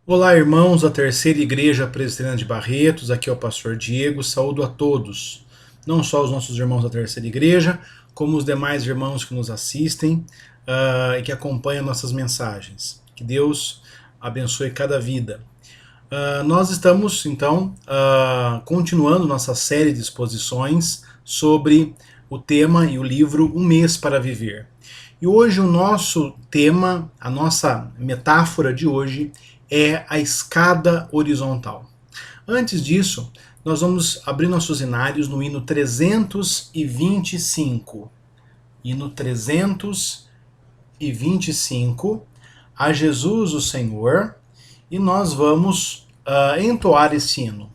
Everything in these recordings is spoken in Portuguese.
Olá, irmãos da Terceira Igreja Presbiteriana de Barretos, aqui é o pastor Diego, saúdo a todos, não só os nossos irmãos da Terceira Igreja, como os demais irmãos que nos assistem e que acompanham nossas mensagens. Que Deus abençoe cada vida. Nós estamos, então, continuando nossa série de exposições sobre o tema e o livro Um Mês para Viver. E hoje o nosso tema, a nossa metáfora de hoje é a escada horizontal. Antes disso, nós vamos abrir nossos inários no hino 325. Hino 325, a Jesus o Senhor, e nós vamos entoar esse hino.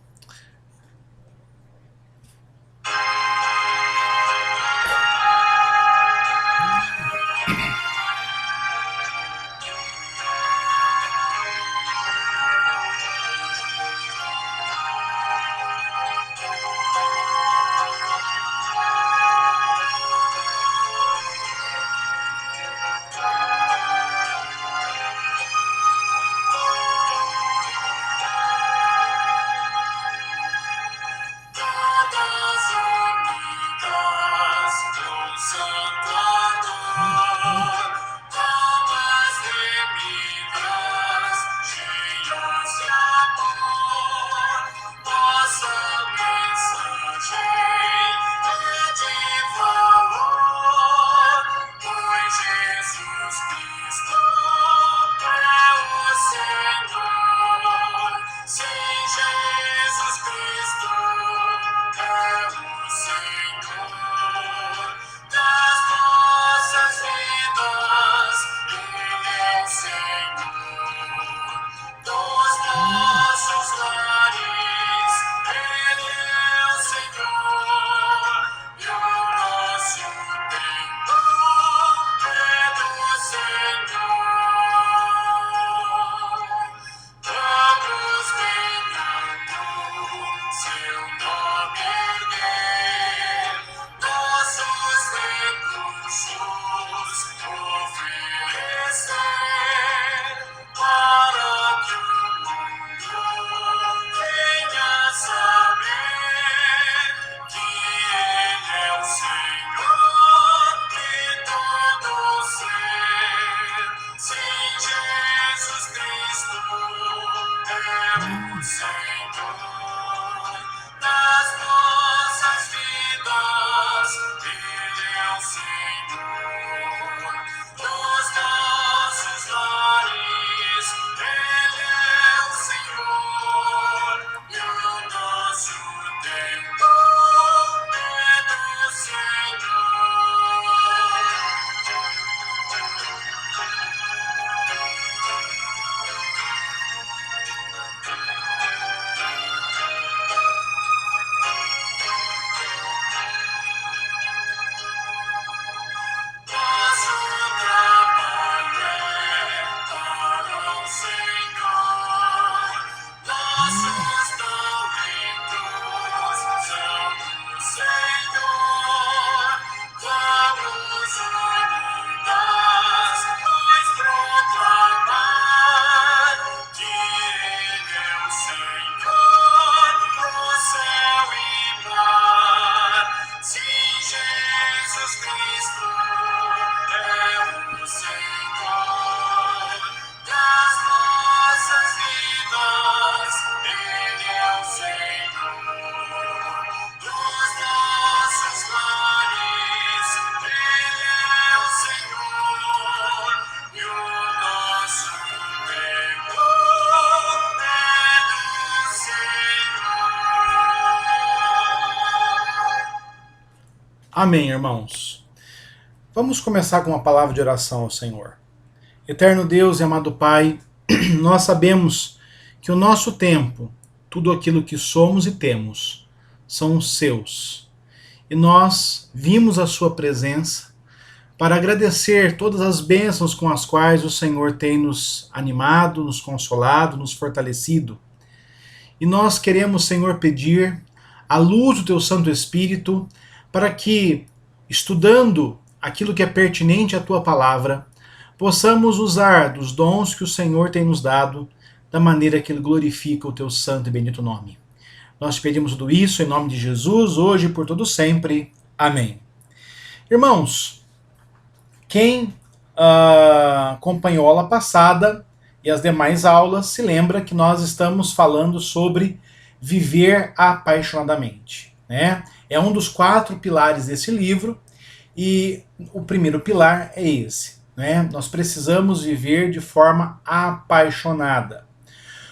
Amém, irmãos. Vamos começar com uma palavra de oração ao Senhor. Eterno Deus e amado Pai, nós sabemos que o nosso tempo, tudo aquilo que somos e temos, são os seus. E nós vimos a sua presença para agradecer todas as bênçãos com as quais o Senhor tem nos animado, nos consolado, nos fortalecido. E nós queremos, Senhor, pedir a luz do Teu Santo Espírito para que, estudando aquilo que é pertinente à Tua Palavra, possamos usar dos dons que o Senhor tem nos dado da maneira que ele glorifica o teu santo e bendito nome. Nós te pedimos tudo isso em nome de Jesus, hoje e por todo sempre. Amém. Irmãos, quem acompanhou a aula passada e as demais aulas se lembra que nós estamos falando sobre viver apaixonadamente, né? É um dos 4 pilares desse livro e o primeiro pilar é esse, né? Nós precisamos viver de forma apaixonada.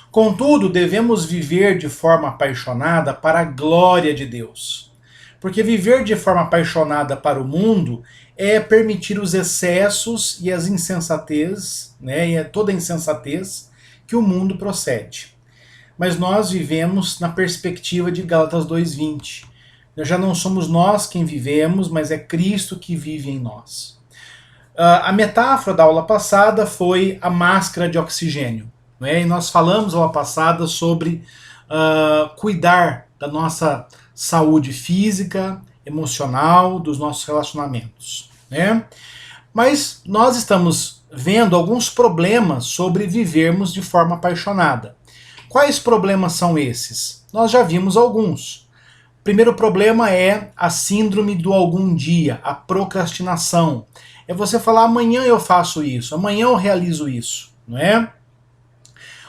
Contudo, devemos viver de forma apaixonada para a glória de Deus. Porque viver de forma apaixonada para o mundo é permitir os excessos e as insensatez, né, e toda a insensatez que o mundo procede. Mas nós vivemos na perspectiva de Gálatas 2:20. Já não somos nós quem vivemos, mas é Cristo que vive em nós. A metáfora da aula passada foi a máscara de oxigênio. Né? E nós falamos na aula passada sobre cuidar da nossa saúde física, emocional, dos nossos relacionamentos. Né? Mas nós estamos vendo alguns problemas sobre vivermos de forma apaixonada. Quais problemas são esses? Nós já vimos alguns. O primeiro problema é a síndrome do algum dia, a procrastinação. É você falar, amanhã eu faço isso, amanhã eu realizo isso, não é?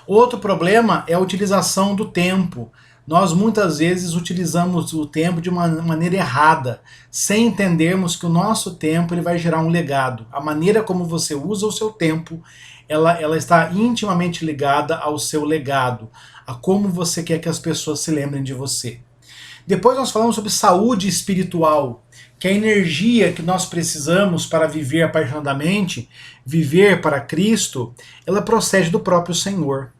Outro problema é a utilização do tempo. Nós muitas vezes utilizamos o tempo de uma maneira errada, sem entendermos que o nosso tempo ele vai gerar um legado. A maneira como você usa o seu tempo, ela está intimamente ligada ao seu legado, a como você quer que as pessoas se lembrem de você. Depois nós falamos sobre saúde espiritual, que é a energia que nós precisamos para viver apaixonadamente, viver para Cristo, ela procede do próprio Senhor.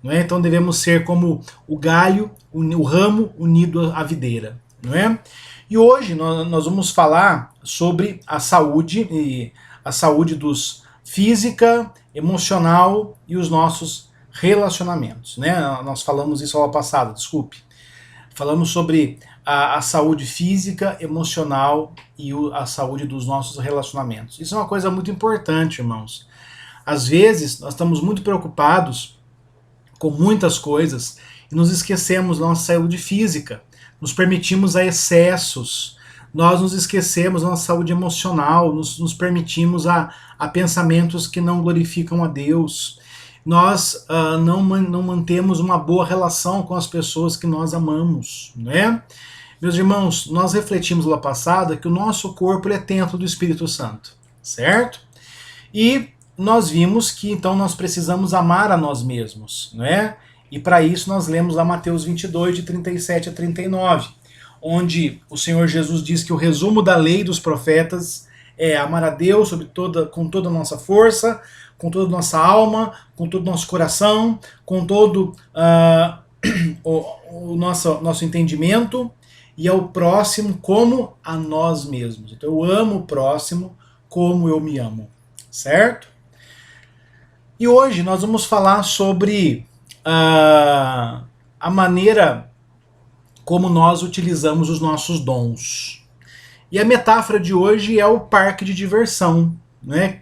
Não é? Então devemos ser como o galho, o ramo unido à videira. Não é? E hoje nós vamos falar sobre a saúde dos física, emocional e os nossos relacionamentos. Né? Nós falamos isso aula passada, desculpe. Falamos sobre a saúde física, emocional e a saúde dos nossos relacionamentos. Isso é uma coisa muito importante, irmãos. Às vezes nós estamos muito preocupados com muitas coisas e nos esquecemos da nossa saúde física, nos permitimos a excessos, nós nos esquecemos da nossa saúde emocional, nos permitimos a pensamentos que não glorificam a Deus, nós não mantemos uma boa relação com as pessoas que nós amamos, né? Meus irmãos, nós refletimos lá passada que o nosso corpo é templo do Espírito Santo, certo? E nós vimos que então nós precisamos amar a nós mesmos, não é? E para isso nós lemos lá Mateus 22, de 37 a 39, onde o Senhor Jesus diz que o resumo da lei dos profetas é amar a Deus com toda a nossa força, com toda a nossa alma, com todo o nosso coração, com todo o nosso entendimento, e ao próximo como a nós mesmos. Então eu amo o próximo como eu me amo, certo? E hoje nós vamos falar sobre a maneira como nós utilizamos os nossos dons. E a metáfora de hoje é o parque de diversão, né?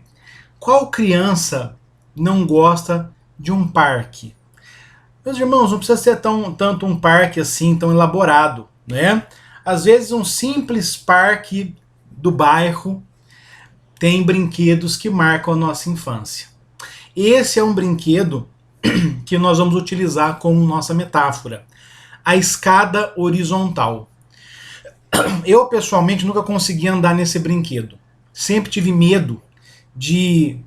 Qual criança não gosta de um parque? Meus irmãos, não precisa ser tanto um parque assim, tão elaborado, né? Às vezes um simples parque do bairro tem brinquedos que marcam a nossa infância. Esse é um brinquedo que nós vamos utilizar como nossa metáfora. A escada horizontal. Eu, pessoalmente, nunca consegui andar nesse brinquedo. Sempre tive medo de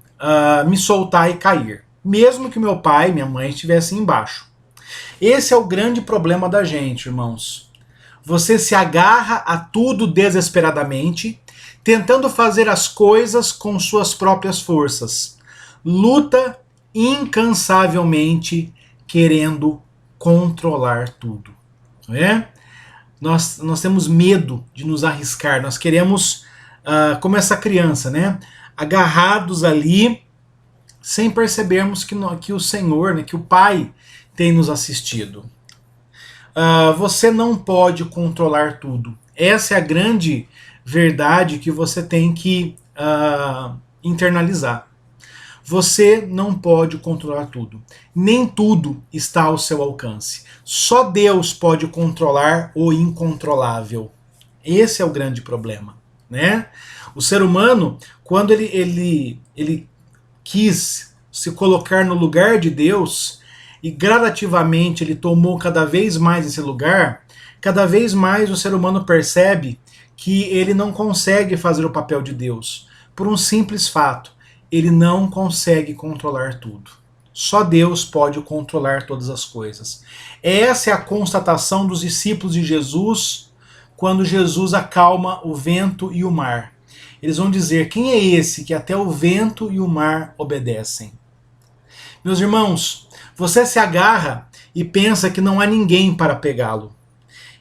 me soltar e cair. Mesmo que meu pai e minha mãe estivessem embaixo. Esse é o grande problema da gente, irmãos. Você se agarra a tudo desesperadamente, tentando fazer as coisas com suas próprias forças. Luta incansavelmente querendo controlar tudo. Não é? Nós temos medo de nos arriscar, nós queremos, como essa criança, né? Agarrados ali, sem percebermos que o Senhor, né, que o Pai tem nos assistido. Você não pode controlar tudo. Essa é a grande verdade que você tem que internalizar. Você não pode controlar tudo. Nem tudo está ao seu alcance. Só Deus pode controlar o incontrolável. Esse é o grande problema, né? O ser humano, quando ele quis se colocar no lugar de Deus e gradativamente ele tomou cada vez mais esse lugar, cada vez mais o ser humano percebe que ele não consegue fazer o papel de Deus, por um simples fato: ele não consegue controlar tudo. Só Deus pode controlar todas as coisas. Essa é a constatação dos discípulos de Jesus quando Jesus acalma o vento e o mar. Eles vão dizer: quem é esse que até o vento e o mar obedecem? Meus irmãos, você se agarra e pensa que não há ninguém para pegá-lo.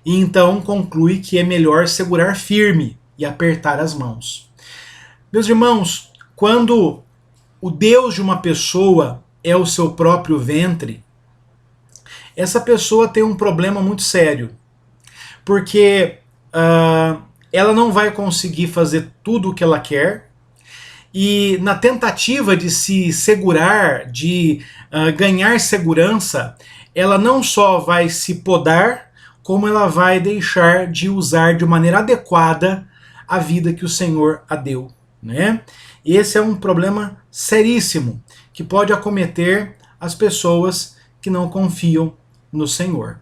E então conclui que é melhor segurar firme e apertar as mãos. Meus irmãos, quando o Deus de uma pessoa é o seu próprio ventre, essa pessoa tem um problema muito sério. Porque ela não vai conseguir fazer tudo o que ela quer, e na tentativa de se segurar, de ganhar segurança, ela não só vai se podar, como ela vai deixar de usar de maneira adequada a vida que o Senhor a deu, né? Esse é um problema seríssimo que pode acometer as pessoas que não confiam no Senhor.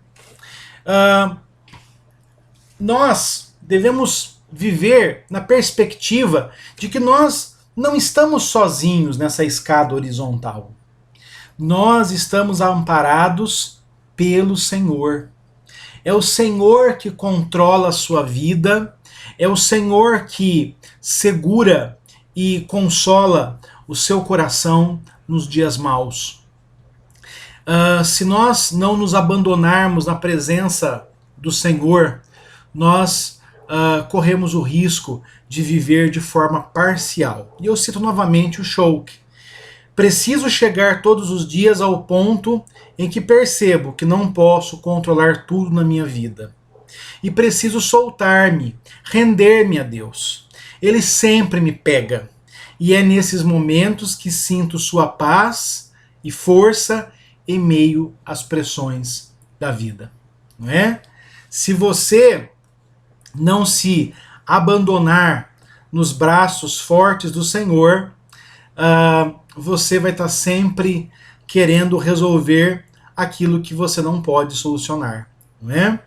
Nós devemos viver na perspectiva de que nós não estamos sozinhos nessa escada horizontal. Nós estamos amparados pelo Senhor. É o Senhor que controla a sua vida, é o Senhor que segura e consola o seu coração nos dias maus. Se nós não nos abandonarmos na presença do Senhor, nós corremos o risco de viver de forma parcial. E eu cito novamente o Schouck. Preciso chegar todos os dias ao ponto em que percebo que não posso controlar tudo na minha vida. E preciso soltar-me, render-me a Deus. Ele sempre me pega. E é nesses momentos que sinto sua paz e força em meio às pressões da vida. Não é? Se você não se abandonar nos braços fortes do Senhor, você vai estar sempre querendo resolver aquilo que você não pode solucionar, não é?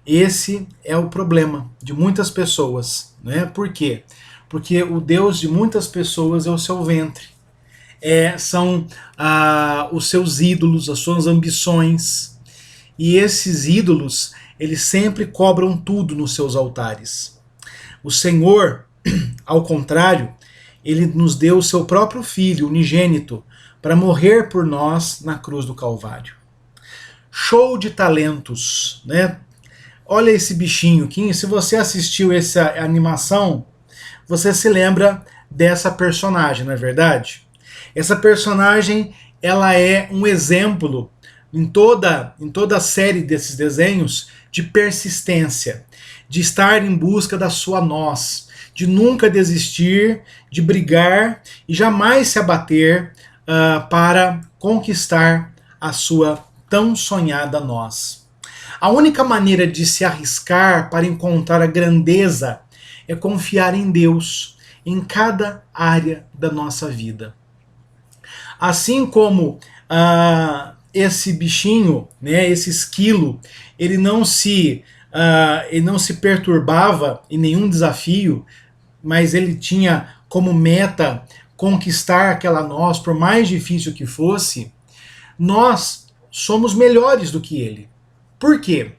Esse é o problema de muitas pessoas, né? Por quê? Porque o Deus de muitas pessoas é o seu ventre, são os seus ídolos, as suas ambições, e esses ídolos, eles sempre cobram tudo nos seus altares. O Senhor, ao contrário, ele nos deu o seu próprio Filho, unigênito, para morrer por nós na cruz do Calvário. Show de talentos, né? Olha esse bichinho, Kim, se você assistiu essa animação, você se lembra dessa personagem, não é verdade? Essa personagem, ela é um exemplo em toda a série desses desenhos de persistência, de estar em busca da sua nós, de nunca desistir, de brigar e jamais se abater para conquistar a sua tão sonhada nós. A única maneira de se arriscar para encontrar a grandeza é confiar em Deus em cada área da nossa vida. Assim como esse bichinho, né, esse esquilo, ele não se perturbava em nenhum desafio, mas ele tinha como meta conquistar aquela noz, por mais difícil que fosse. Nós somos melhores do que ele. Por quê?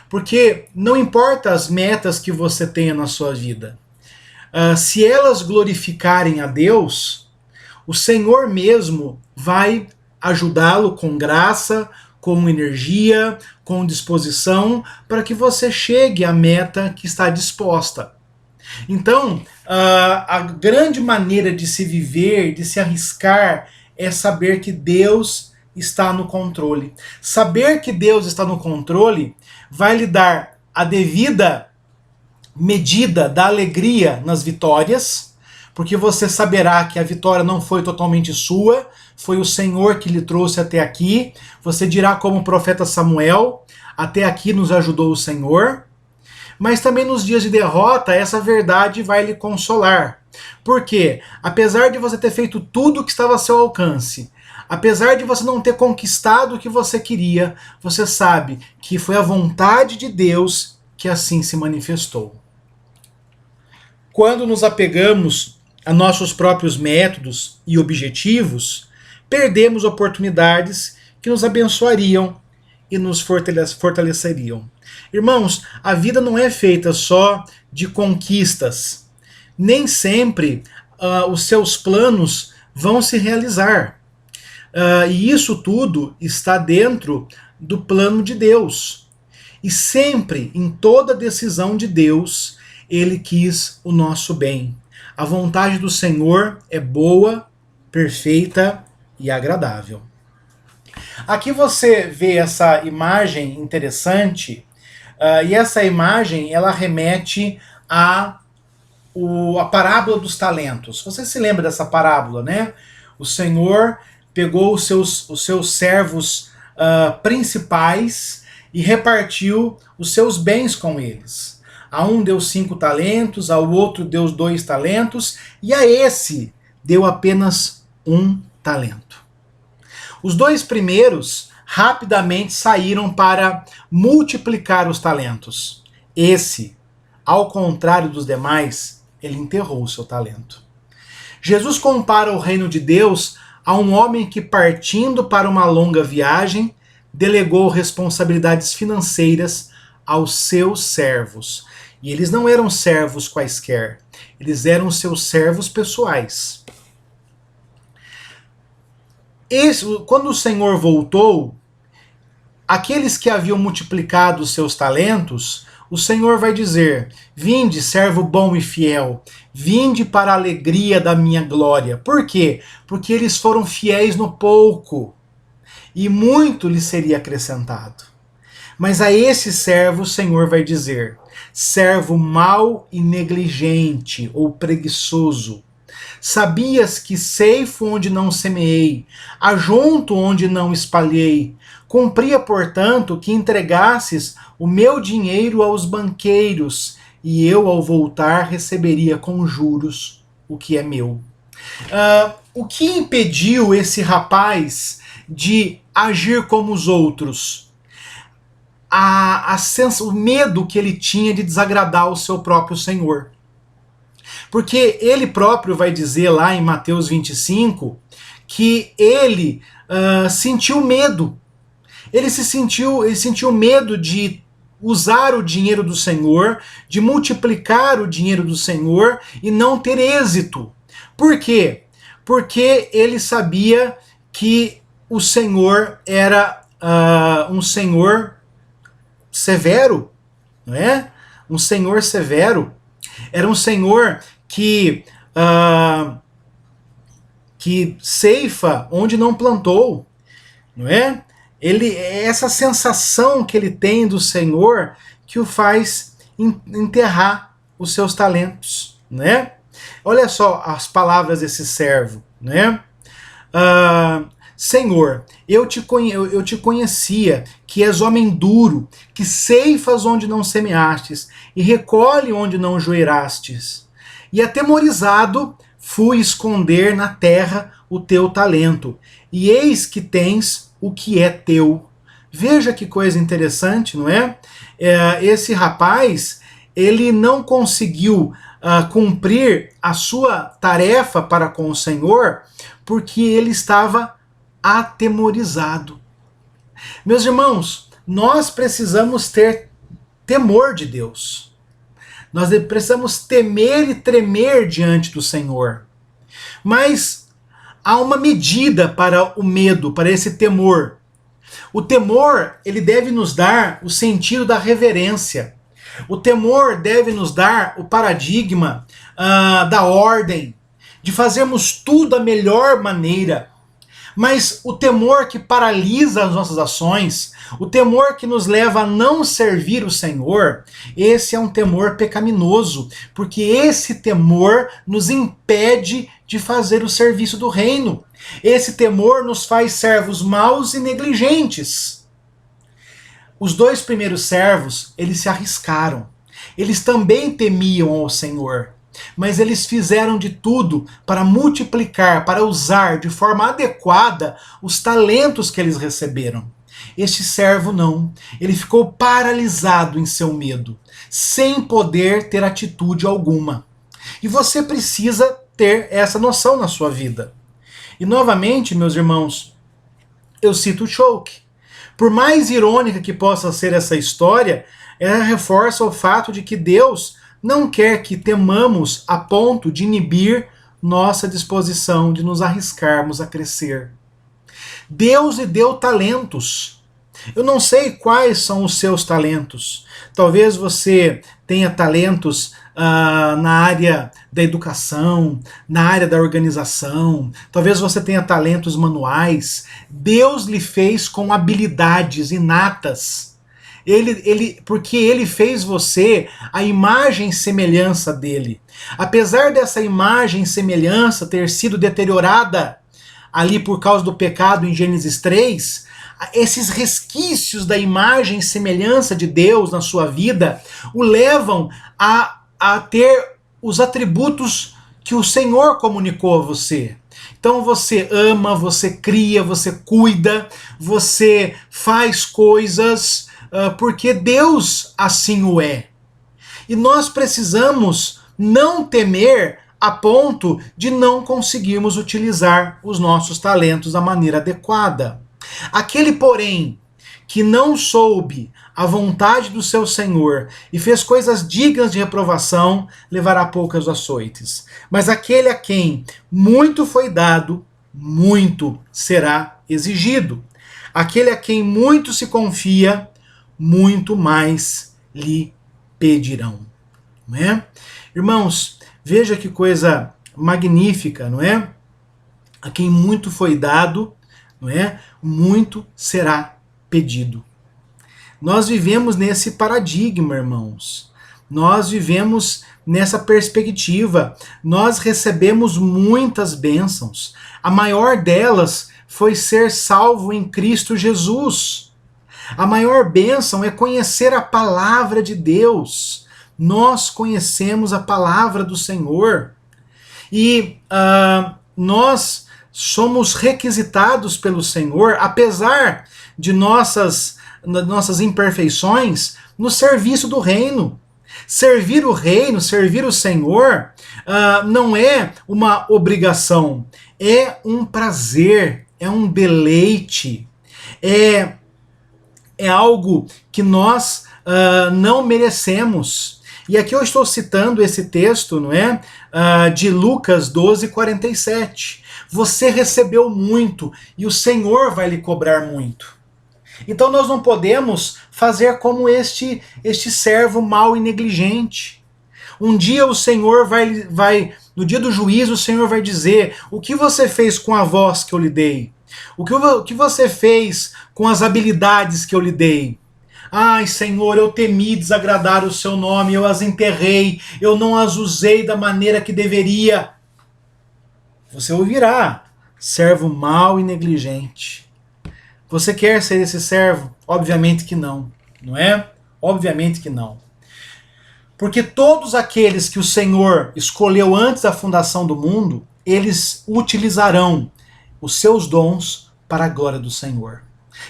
Porque não importa as metas que você tenha na sua vida, se elas glorificarem a Deus, o Senhor mesmo vai ajudá-lo com graça, com energia, com disposição, para que você chegue à meta que está disposta. Então, a grande maneira de se viver, de se arriscar, é saber que Deus está no controle. Saber que Deus está no controle vai lhe dar a devida medida da alegria nas vitórias, porque você saberá que a vitória não foi totalmente sua, foi o Senhor que lhe trouxe até aqui. Você dirá como o profeta Samuel: até aqui nos ajudou o Senhor. Mas também nos dias de derrota, essa verdade vai lhe consolar. Porque, apesar de você ter feito tudo o que estava a seu alcance, apesar de você não ter conquistado o que você queria, você sabe que foi a vontade de Deus que assim se manifestou. Quando nos apegamos a nossos próprios métodos e objetivos, perdemos oportunidades que nos abençoariam e nos fortaleceriam. Irmãos, a vida não é feita só de conquistas. Nem sempre os seus planos vão se realizar. E isso tudo está dentro do plano de Deus. E sempre, em toda decisão de Deus, Ele quis o nosso bem. A vontade do Senhor é boa, perfeita e agradável. Aqui você vê essa imagem interessante, e essa imagem ela remete a parábola dos talentos. Você se lembra dessa parábola, né? O Senhor pegou os seus servos principais e repartiu os seus bens com eles. A um deu 5 talentos, ao outro deu 2 talentos, e a esse deu apenas 1 talento. Os 2 primeiros rapidamente saíram para multiplicar os talentos. Esse, ao contrário dos demais, ele enterrou o seu talento. Jesus compara o reino de Deus a um homem que, partindo para uma longa viagem, delegou responsabilidades financeiras aos seus servos. E eles não eram servos quaisquer, eles eram seus servos pessoais. Quando o Senhor voltou, aqueles que haviam multiplicado os seus talentos, o Senhor vai dizer: vinde, servo bom e fiel, vinde para a alegria da minha glória. Por quê? Porque eles foram fiéis no pouco, e muito lhes seria acrescentado. Mas a esse servo o Senhor vai dizer: servo mau e negligente ou preguiçoso, sabias que ceifo onde não semeei, ajunto onde não espalhei. Cumpria, portanto, que entregasses o meu dinheiro aos banqueiros, e eu, ao voltar, receberia com juros o que é meu. O que impediu esse rapaz de agir como os outros? O medo que ele tinha de desagradar o seu próprio Senhor. Porque ele próprio vai dizer lá em Mateus 25 que ele sentiu medo. Ele sentiu medo de usar o dinheiro do Senhor, de multiplicar o dinheiro do Senhor e não ter êxito. Por quê? Porque ele sabia que o Senhor era um Senhor severo, não é? Um Senhor severo. Era um Senhor que ceifa onde não plantou, não é? Essa sensação que ele tem do Senhor que o faz enterrar os seus talentos, né? Olha só as palavras desse servo, né? Senhor, eu te conhecia, que és homem duro, que ceifas onde não semeastes, e recolhe onde não joeirastes. E atemorizado, fui esconder na terra o teu talento, e eis que tens o que é teu. Veja que coisa interessante, não é? Esse rapaz, ele não conseguiu cumprir a sua tarefa para com o Senhor, porque ele estava atemorizado. Meus irmãos, nós precisamos ter temor de Deus. Nós precisamos temer e tremer diante do Senhor. Mas há uma medida para o medo, para esse temor. O temor, ele deve nos dar o sentido da reverência. O temor deve nos dar o paradigma da ordem, de fazermos tudo da melhor maneira. Mas o temor que paralisa as nossas ações, o temor que nos leva a não servir o Senhor, esse é um temor pecaminoso, porque esse temor nos impede de fazer o serviço do reino. Esse temor nos faz servos maus e negligentes. Os dois primeiros servos, eles se arriscaram. Eles também temiam ao Senhor, mas eles fizeram de tudo para multiplicar, para usar de forma adequada os talentos que eles receberam. Este servo não. Ele ficou paralisado em seu medo, sem poder ter atitude alguma. E você precisa ter essa noção na sua vida. E novamente, meus irmãos, eu cito o Choke. Por mais irônica que possa ser essa história, ela reforça o fato de que Deus não quer que temamos a ponto de inibir nossa disposição de nos arriscarmos a crescer. Deus lhe deu talentos. Eu não sei quais são os seus talentos. Talvez você tenha talentos na área da educação, na área da organização, talvez você tenha talentos manuais. Deus lhe fez com habilidades inatas. Porque ele fez você a imagem e semelhança dele. Apesar dessa imagem e semelhança ter sido deteriorada ali por causa do pecado em Gênesis 3, esses resquícios da imagem e semelhança de Deus na sua vida o levam a ter os atributos que o Senhor comunicou a você. Então você ama, você cria, você cuida, você faz coisas porque Deus assim o é. E nós precisamos não temer a ponto de não conseguirmos utilizar os nossos talentos da maneira adequada. Aquele, porém, que não soube a vontade do seu Senhor e fez coisas dignas de reprovação, levará poucas açoites. Mas aquele a quem muito foi dado, muito será exigido. Aquele a quem muito se confia, muito mais lhe pedirão. Não é? Irmãos, veja que coisa magnífica, não é? A quem muito foi dado, não é? Muito será pedido. Nós vivemos nesse paradigma, irmãos. Nós vivemos nessa perspectiva. Nós recebemos muitas bênçãos. A maior delas foi ser salvo em Cristo Jesus. A maior bênção é conhecer a palavra de Deus. Nós conhecemos a palavra do Senhor. E nós somos requisitados pelo Senhor, apesar de nossas imperfeições, no serviço do reino. Servir o reino, servir o Senhor, não é uma obrigação, é um prazer, é um deleite, é algo que nós não merecemos. E aqui eu estou citando esse texto, não é? De Lucas 12:47. Você recebeu muito e o Senhor vai lhe cobrar muito. Então nós não podemos fazer como este servo mau e negligente. Um dia o Senhor no dia do juízo, o Senhor vai dizer: o que você fez com a voz que eu lhe dei? O que você fez com as habilidades que eu lhe dei? Ai, Senhor, eu temi desagradar o seu nome, eu as enterrei, eu não as usei da maneira que deveria. Você ouvirá: servo mau e negligente. Você quer ser esse servo? Obviamente que não, não é? Obviamente que não. Porque todos aqueles que o Senhor escolheu antes da fundação do mundo, eles utilizarão os seus dons para a glória do Senhor.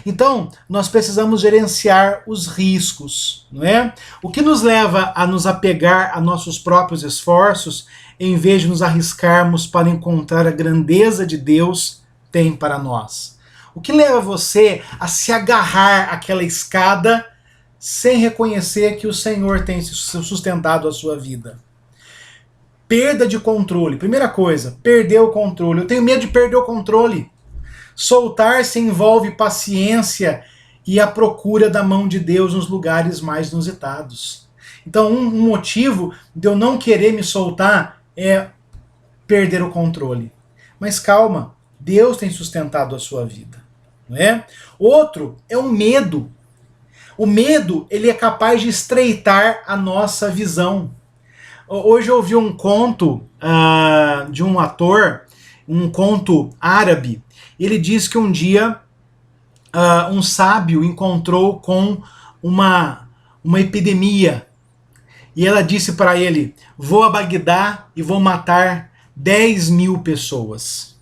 Então, nós precisamos gerenciar os riscos, não é? O que nos leva a nos apegar a nossos próprios esforços, em vez de nos arriscarmos para encontrar a grandeza de Deus tem para nós? O que leva você a se agarrar àquela escada sem reconhecer que o Senhor tem sustentado a sua vida? Perda de controle. Primeira coisa, perder o controle. Eu tenho medo de perder o controle. Soltar-se envolve paciência e a procura da mão de Deus nos lugares mais inusitados. Então, um motivo de eu não querer me soltar é perder o controle. Mas calma, Deus tem sustentado a sua vida, não é? Outro é o medo. O medo, ele é capaz de estreitar a nossa visão. Hoje eu ouvi um conto de um ator, um conto árabe. Ele diz que um dia um sábio encontrou com uma epidemia. E ela disse para ele: vou a Bagdá e vou matar 10.000 pessoas.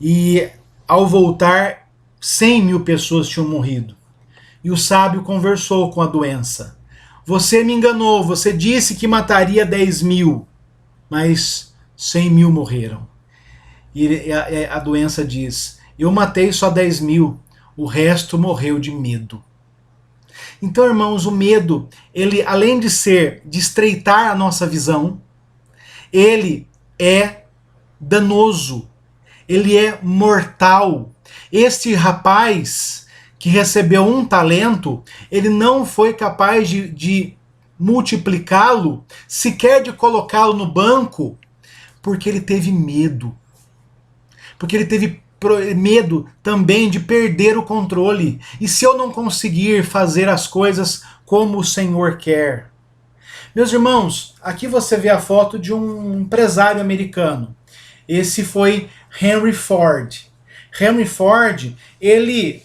E ao voltar, 100.000 pessoas tinham morrido. E o sábio conversou com a doença. Você me enganou, você disse que mataria 10.000, mas 100.000 morreram. E a doença diz: eu matei só 10.000, o resto morreu de medo. Então, irmãos, o medo, ele, além de estreitar a nossa visão, ele é danoso, ele é mortal. Este rapaz que recebeu um talento, ele não foi capaz de multiplicá-lo, sequer de colocá-lo no banco, porque ele teve medo. Porque ele teve medo também de perder o controle. E se eu não conseguir fazer as coisas como o Senhor quer? Meus irmãos, aqui você vê a foto de um empresário americano. Esse foi Henry Ford. Henry Ford, ele,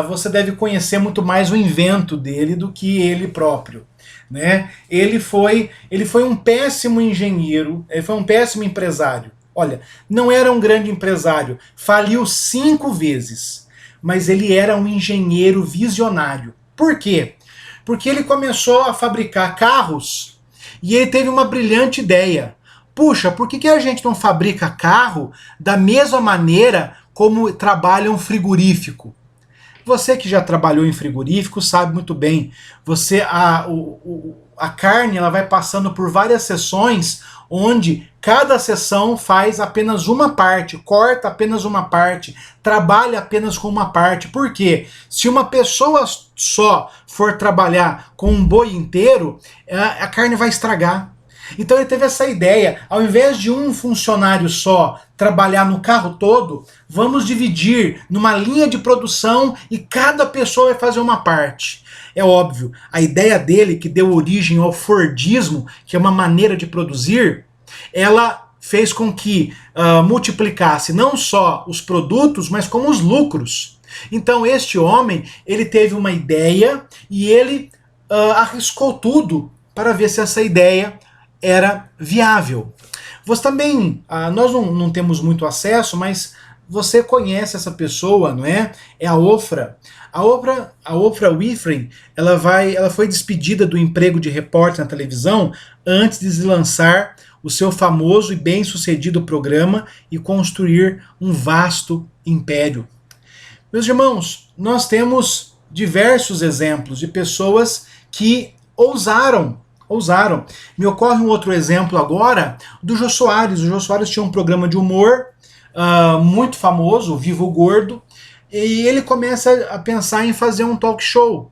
você deve conhecer muito mais o invento dele do que ele próprio, né? Ele foi um péssimo engenheiro, ele foi um péssimo empresário. Olha, não era um grande empresário, faliu 5 vezes, mas ele era um engenheiro visionário. Por quê? Porque ele começou a fabricar carros e ele teve uma brilhante ideia. Puxa, por que a gente não fabrica carro da mesma maneira como trabalha um frigorífico? Você que já trabalhou em frigorífico sabe muito bem. A carne ela vai passando por várias seções, onde cada seção faz apenas uma parte, corta apenas uma parte, trabalha apenas com uma parte. Por quê? Se uma pessoa só for trabalhar com um boi inteiro, a carne vai estragar. Então ele teve essa ideia, ao invés de um funcionário só trabalhar no carro todo, vamos dividir numa linha de produção e cada pessoa vai fazer uma parte. É óbvio, a ideia dele, que deu origem ao Fordismo, que é uma maneira de produzir, ela fez com que multiplicasse não só os produtos, mas como os lucros. Então este homem, ele teve uma ideia e ele arriscou tudo para ver se essa ideia era viável. Você também, nós não temos muito acesso, mas você conhece essa pessoa, não é? É a Oprah. A Oprah Winfrey, ela foi despedida do emprego de repórter na televisão antes de lançar o seu famoso e bem-sucedido programa e construir um vasto império. Meus irmãos, nós temos diversos exemplos de pessoas que ousaram. Me ocorre um outro exemplo agora do Jô Soares. O Jô Soares tinha um programa de humor muito famoso, Vivo Gordo, e ele começa a pensar em fazer um talk show.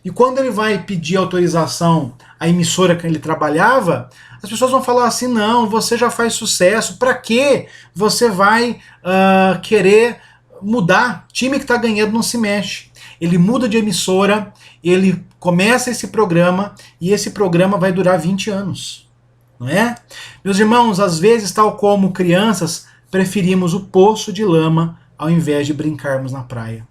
E quando ele vai pedir autorização à emissora que ele trabalhava, as pessoas vão falar assim: não, você já faz sucesso, para que você vai querer mudar? Time que está ganhando não se mexe. Ele muda de emissora, ele começa esse programa e esse programa vai durar 20 anos, não é? Meus irmãos, às vezes, tal como crianças, preferimos o poço de lama ao invés de brincarmos na praia.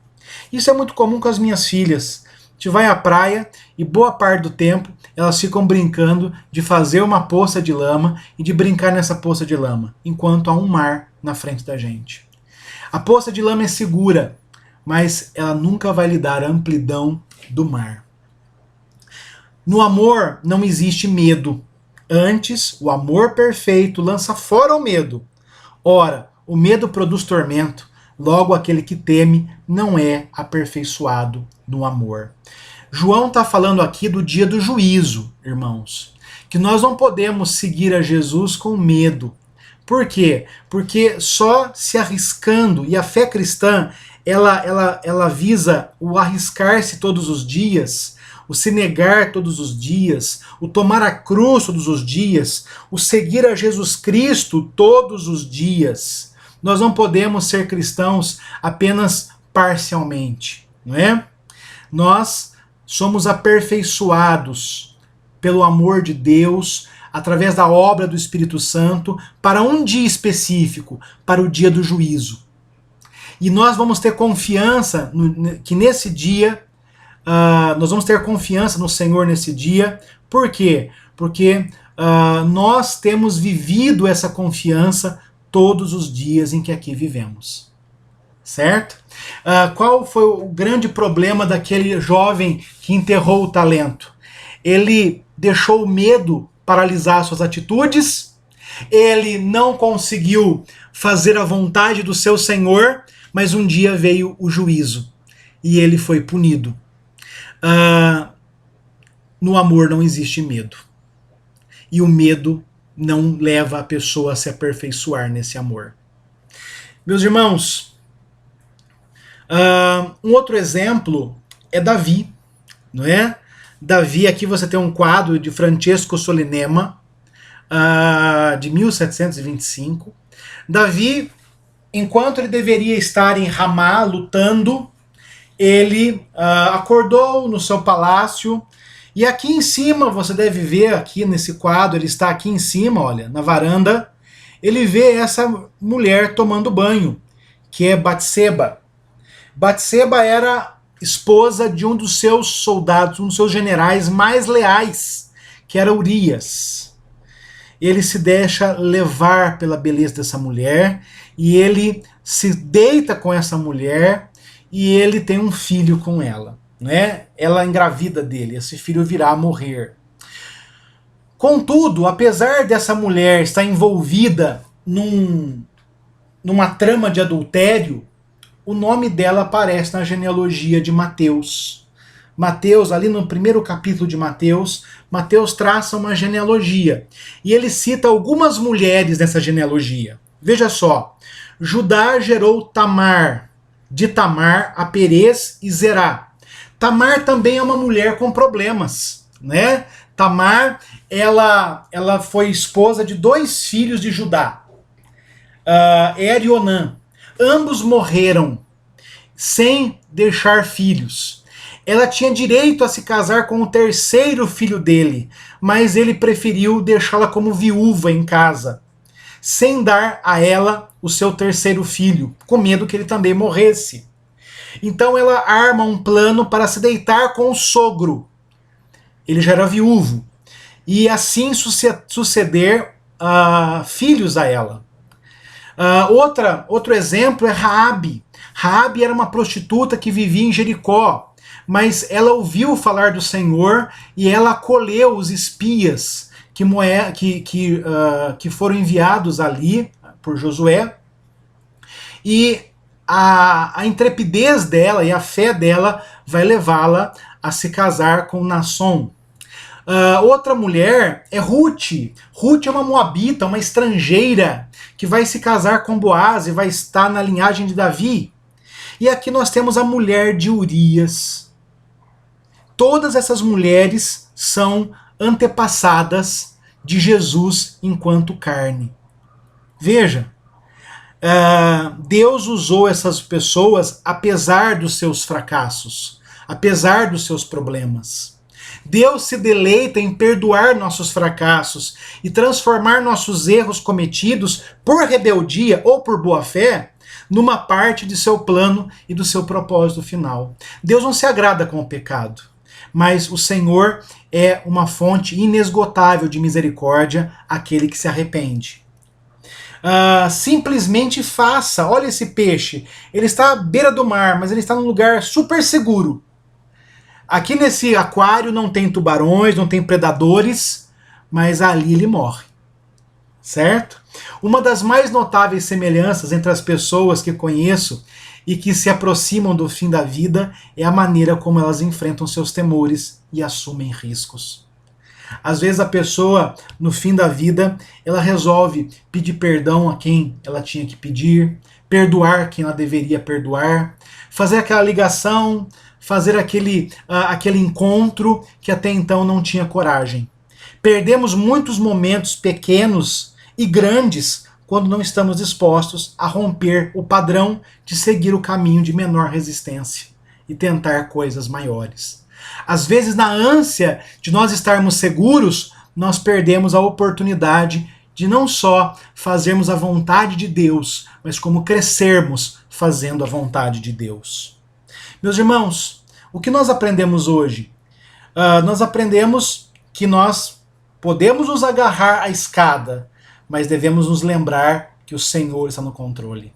Isso é muito comum com as minhas filhas. A gente vai à praia e boa parte do tempo elas ficam brincando de fazer uma poça de lama e de brincar nessa poça de lama, enquanto há um mar na frente da gente. A poça de lama é segura, mas ela nunca vai lhe dar a amplidão do mar. No amor não existe medo. Antes, o amor perfeito lança fora o medo. Ora, o medo produz tormento. Logo, aquele que teme não é aperfeiçoado no amor. João está falando aqui do dia do juízo, irmãos. Que nós não podemos seguir a Jesus com medo. Por quê? Porque só se arriscando, e a fé cristã, ela visa o arriscar-se todos os dias, o se negar todos os dias, o tomar a cruz todos os dias, o seguir a Jesus Cristo todos os dias. nós não podemos ser cristãos apenas parcialmente, não é? Nós somos aperfeiçoados pelo amor de Deus, através da obra do Espírito Santo, para um dia específico, para o dia do juízo. E nós vamos ter confiança que nesse dia, nós vamos ter confiança no Senhor nesse dia. Por quê? Porque nós temos vivido essa confiança todos os dias em que aqui vivemos. Certo? Qual foi o grande problema daquele jovem que enterrou o talento? Ele deixou o medo paralisar suas atitudes, ele não conseguiu fazer a vontade do seu Senhor, mas um dia veio o juízo e ele foi punido. No amor não existe medo. E o medo não leva a pessoa a se aperfeiçoar nesse amor. Meus irmãos, um outro exemplo é Davi, não é? Davi, aqui você tem um quadro de Francesco Solinema, de 1725. Davi, enquanto ele deveria estar em Ramá lutando, ele acordou no seu palácio, e aqui em cima, você deve ver aqui nesse quadro, ele está aqui em cima, olha, na varanda, ele vê essa mulher tomando banho, que é Batseba. Batseba era esposa de um dos seus soldados, um dos seus generais mais leais, que era Urias. Ele se deixa levar pela beleza dessa mulher, e ele se deita com essa mulher, e ele tem um filho com ela, né? Ela engravida dele, esse filho virá a morrer. Contudo, apesar dessa mulher estar envolvida numa trama de adultério, o nome dela aparece na genealogia de Mateus. Mateus, ali no primeiro capítulo de Mateus, Mateus traça uma genealogia. E ele cita algumas mulheres nessa genealogia. Veja só, Judá gerou Tamar, de Tamar a Perez e Zerá. Tamar também é uma mulher com problemas, né? Tamar, ela foi esposa de 2 filhos de Judá, Er e Onã. Ambos morreram sem deixar filhos. Ela tinha direito a se casar com o 3º filho dele, mas ele preferiu deixá-la como viúva em casa, sem dar a ela o seu 3º filho, com medo que ele também morresse. Então ela arma um plano para se deitar com o sogro. Ele já era viúvo. E assim suceder filhos a ela. Outro exemplo é Raabe. Raabe era uma prostituta que vivia em Jericó, mas ela ouviu falar do Senhor e ela acolheu os espias que foram enviados ali por Josué. E a intrepidez dela e a fé dela vai levá-la a se casar com Nasson. Outra mulher é Ruth. Ruth é uma moabita, uma estrangeira, que vai se casar com Boaz e vai estar na linhagem de Davi. E aqui nós temos a mulher de Urias. Todas essas mulheres são antepassadas de Jesus enquanto carne. Veja, Deus usou essas pessoas apesar dos seus fracassos, apesar dos seus problemas. Deus se deleita em perdoar nossos fracassos e transformar nossos erros cometidos por rebeldia ou por boa fé numa parte de seu plano e do seu propósito final. Deus não se agrada com o pecado, mas o Senhor é uma fonte inesgotável de misericórdia àquele que se arrepende. Simplesmente faça. Olha esse peixe, ele está à beira do mar, mas ele está num lugar super seguro. Aqui nesse aquário não tem tubarões, não tem predadores, mas ali ele morre, certo? Uma das mais notáveis semelhanças entre as pessoas que conheço e que se aproximam do fim da vida é a maneira como elas enfrentam seus temores e assumem riscos. Às vezes a pessoa, no fim da vida, ela resolve pedir perdão a quem ela tinha que pedir, perdoar quem ela deveria perdoar, fazer aquela ligação, fazer aquele encontro que até então não tinha coragem. Perdemos muitos momentos pequenos e grandes quando não estamos dispostos a romper o padrão de seguir o caminho de menor resistência e tentar coisas maiores. Às vezes, na ânsia de nós estarmos seguros, nós perdemos a oportunidade de não só fazermos a vontade de Deus, mas como crescermos fazendo a vontade de Deus. Meus irmãos, o que nós aprendemos hoje? Nós aprendemos que nós podemos nos agarrar à escada, mas devemos nos lembrar que o Senhor está no controle.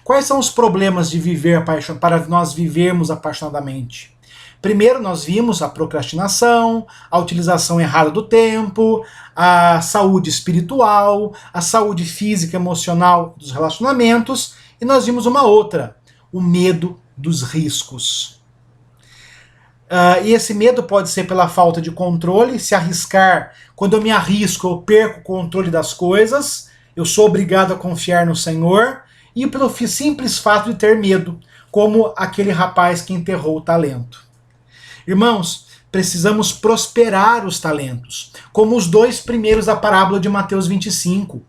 Quais são os problemas de viver para nós vivermos apaixonadamente? Primeiro, nós vimos a procrastinação, a utilização errada do tempo, a saúde espiritual, a saúde física e emocional dos relacionamentos, e nós vimos uma outra, o medo dos riscos. E esse medo pode ser pela falta de controle, se arriscar. Quando eu me arrisco, eu perco o controle das coisas, eu sou obrigado a confiar no Senhor, e pelo simples fato de ter medo, como aquele rapaz que enterrou o talento. Irmãos, precisamos prosperar os talentos, como os dois primeiros da parábola de Mateus 25.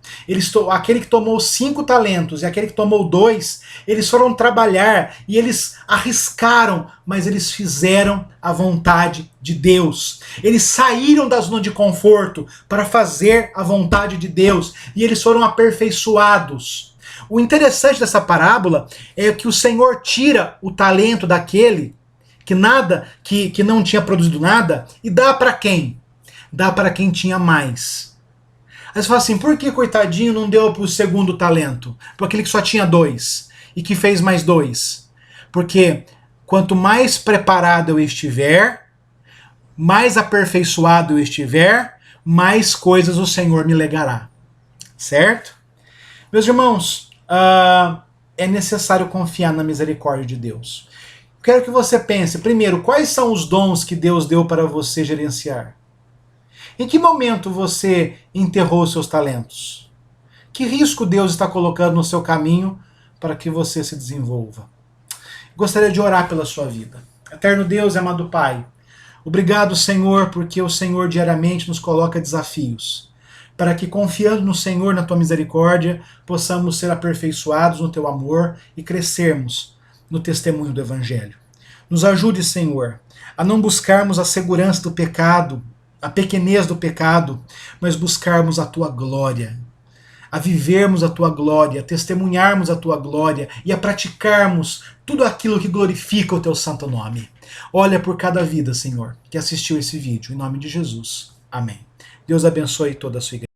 Aquele que tomou 5 talentos e aquele que tomou 2, eles foram trabalhar e eles arriscaram, mas eles fizeram a vontade de Deus. Eles saíram da zona de conforto para fazer a vontade de Deus e eles foram aperfeiçoados. O interessante dessa parábola é que o Senhor tira o talento daquele que não tinha produzido nada, e dá para quem? Dá para quem tinha mais. Aí você fala assim, por que coitadinho não deu para o segundo talento? Para aquele que só tinha 2 e que fez mais 2? Porque quanto mais preparado eu estiver, mais aperfeiçoado eu estiver, mais coisas o Senhor me legará. Certo? Meus irmãos, é necessário confiar na misericórdia de Deus. Quero que você pense, primeiro, quais são os dons que Deus deu para você gerenciar? Em que momento você enterrou seus talentos? Que risco Deus está colocando no seu caminho para que você se desenvolva? Gostaria de orar pela sua vida. Eterno Deus e amado Pai, obrigado, Senhor, porque o Senhor diariamente nos coloca desafios, para que, confiando no Senhor, na Tua misericórdia, possamos ser aperfeiçoados no Teu amor e crescermos no testemunho do Evangelho. Nos ajude, Senhor, a não buscarmos a segurança do pecado, a pequenez do pecado, mas buscarmos a Tua glória, a vivermos a Tua glória, a testemunharmos a Tua glória e a praticarmos tudo aquilo que glorifica o Teu santo nome. Olha por cada vida, Senhor, que assistiu esse vídeo, em nome de Jesus. Amém. Deus abençoe toda a sua igreja.